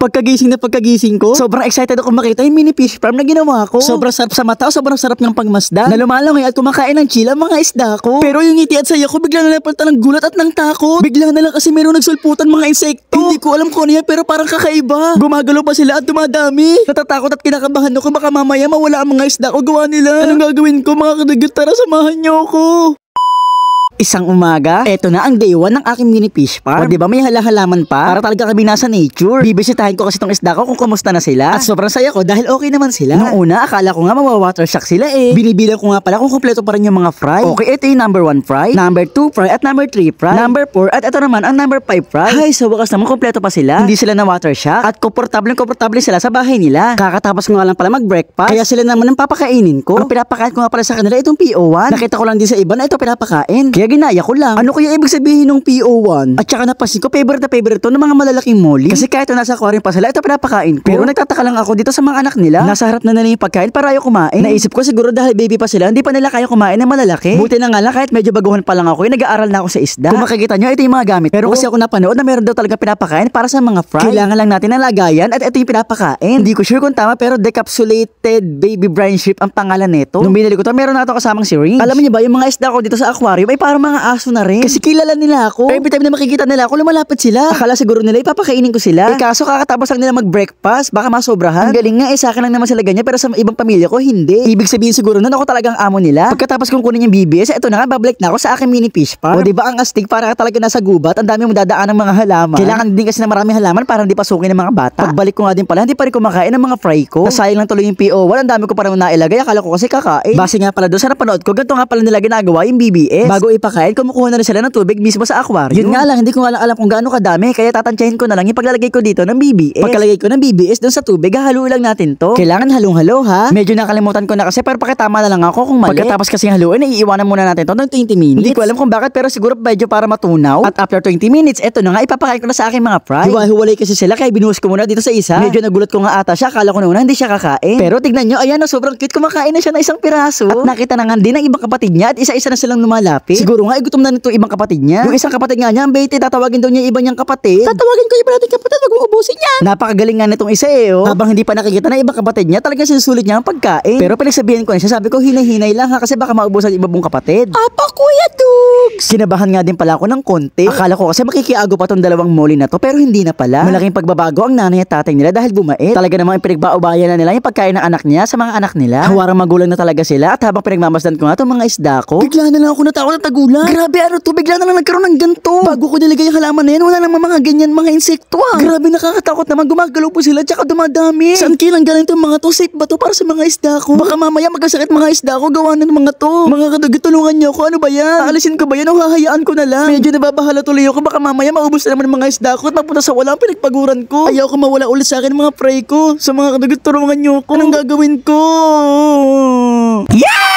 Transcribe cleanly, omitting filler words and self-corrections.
Pagkagising ko, sobrang excited ako makita yung mini fish farm na ginawa ko. Sobrang sarap sa mata, sobrang sarap ng pagmasdan. Na lumalangoy at kumakain ng chill ang mga isda ko. Pero yung ngiti at saya ko bigla na napalitan ng gulat at ng takot. Bigla na lang kasi meron nagsulputan mga insekto. Hindi ko alam kung ano yan pero parang kakaiba. Gumagalaw pa sila at dumadami. Natatakot at kinakabahan ako baka mamaya mawala ang mga isda ko gawa nila. Anong gagawin ko mga kadagat? Tara samahan niyo ako. Isang umaga, eto na ang day 1 ng aking mini fish farm. O diba may halaman pa? Para talaga kami nasa nature. Bibisitahin ko kasi tong isda ko kung kumusta na sila. At sobrang saya ko dahil okay naman sila. Nung una, akala ko nga mawawater shock sila eh. Binibilang ko nga pala kung kompleto pa rin yung mga fry. Okay, ito yung number 1 fry, number 2 fry, at number 3 fry, number 4, at ito naman ang number 5 fry. Ay, sa wakas naman kompleto pa sila. Hindi sila na water shock at komportable sila sa bahay nila. Kakatapos ko nga lang pala mag-breakfast. Kaya sila naman ang papakainin ko. Ang pinapakain ko nga pala sa kanila itong PO1. Nakita ko lang din sa iba na ito pinapakain. Kaya ginaya ko lang. Ano kaya ibig sabihin ng PO1? At saka napansin ko, favorite to ng mga malalaking molly. Kasi kahit nasa aquarium pa sila, ito pinapakain ko. Pero nagtataka lang ako dito sa mga anak nila. Nasa harap na nila yung pagkain para ayaw kumain. Naisip ko siguro dahil baby pa sila, hindi pa nila kaya kumain ng malalaki. Buti na nga lang kahit medyo baguhan pa lang ako, nag-aaral na ako sa isda. Kung makikita nyo, ito yung mga gamit. Pero kasi ako napanood na meron daw talaga pinapakain para sa mga fry. Kailangan lang natin ng lagayan at ito yung pinapakain. Hindi ko sure kung tama pero decapsulated baby brine shrimp ang pangalan nito. Nung binili ko to, meron na ito kasamang syringe. Alam niyo ba, yung mga isda ko dito sa aquarium ay parang mga aso na rin. Kasi kilala nila ako. Every time na makikita nila ako, lumalapit sila. Akala siguro nila ipapakainin ko sila. Eh kaso kakatapos lang nila mag-breakfast, baka masobrahan. Ang galing nga, sa akin lang naman sila ganyan, pero sa ibang pamilya ko, hindi. Ibig sabihin siguro nun ako talagang amo nila. Pagkatapos kong kunin yung BBS, eto na nga, babalik na ako sa aking mini fish farm. O diba ang astig para ka talaga nasa gubat, ang dami mong dadaan ng mga halaman. Kailangan din kasi na maraming halaman para hindi pasukin ng mga bata. Pagbalik ko nga din pala, hindi pa rin kumakain ng mga fry ko. Nasayang lang tuloy yung PO1, ang dami ko parang nailagay, akala ko kasi kakain. Base nga pala doon sa napanood ko, ganito nga pala nila ginagawa yung BBS. Bago ipakain, kumukuha na rin sila ng tubig mismo sa aquarium. Yun nga lang, hindi ko nga lang alam kung gaano kadami, kaya tatantyahin ko na lang yung paglalagay ko dito ng BBS. Pagkalagay ko ng BBS doon sa tubig, hahaluin lang natin to. Kailangan halong-halo ha. Medyo nakalimutan ko na kasi pero pakitama na lang ako kung mali. Pagkatapos kasi haluin, iiwanan muna natin to ng 20 minutes. Hindi ko alam kung bakit pero siguro medyo para matunaw. At after 20 minutes, eto na nga, ipapakain ko na sa aking mga fry. Hiwa-hiwalay kasi sila kaya binuhos ko muna dito sa isa. Medyo nagulat ko nga ata siya, akala ko na hindi siya kakain. Pero tignan nyo, ayan na sobrang cute, kumakain na siya ng isang piraso. At nakita na nga din ng ibang kapatid niya at isa-isa na silang lumalapit. Siguro nga gutom na nito ibang kapatid niya. Yung isang kapatid nga niya, ang bait, tatawagin daw niya iba niyang kapatid. Tatawagin ko yung iba nating kapatid, wag mo ubusin yan. Napakagaling nga nitong isa eh oh. Habang hindi pa nakikita na ibang kapatid niya, talagang sinusulit niya ang pagkain. Pero pinagsabihan ko na siya, sabi ko hinay-hinay lang ha kasi baka maubusan iba mong kapatid. Apa Kuya Dugs! Kinabahan nga din pala ako ng konti. Akala ko kasi makikiago pa tong dalawang molly na to pero hindi na pala. Malaking pagbabago ang nanay at tatay nila dahil bumait. Talaga namang pinagbaobayan na nila yung pagkain ng anak niya sa mga anak nila. Hawarang magulang na talaga sila at habang pinagmamasdan ko nga itong mga isda ko, bigla na lang ako natakot at tagulan. Grabe ano to, bigla na lang nagkaroon ng ganto. Bago ko nilagay yung halaman na yan, wala namang mga ganyan mga insekto ah. Grabe nakakatakot naman, gumagalaw po sila tsaka dumadami. Saan kilang galing itong mga to? Safe ba to para sa mga isda ko? Baka mamaya magkasakit mga isda ko gawa na ng mga to. Mga kadugit, tulungan niyo ako, ano ba yan? Aalisin ko ba yan o hahayaan ko na lang? Medyo nababahala tuloy ako, baka mamaya maubos na naman ng mga isda ko at mapunta sa walang pinagpaguran ko. Ayaw ko mawala ulit sa akin mga fry ko. Sa mga kadugit, tulungan niyo ako. Anong gagawin ko? Yeah!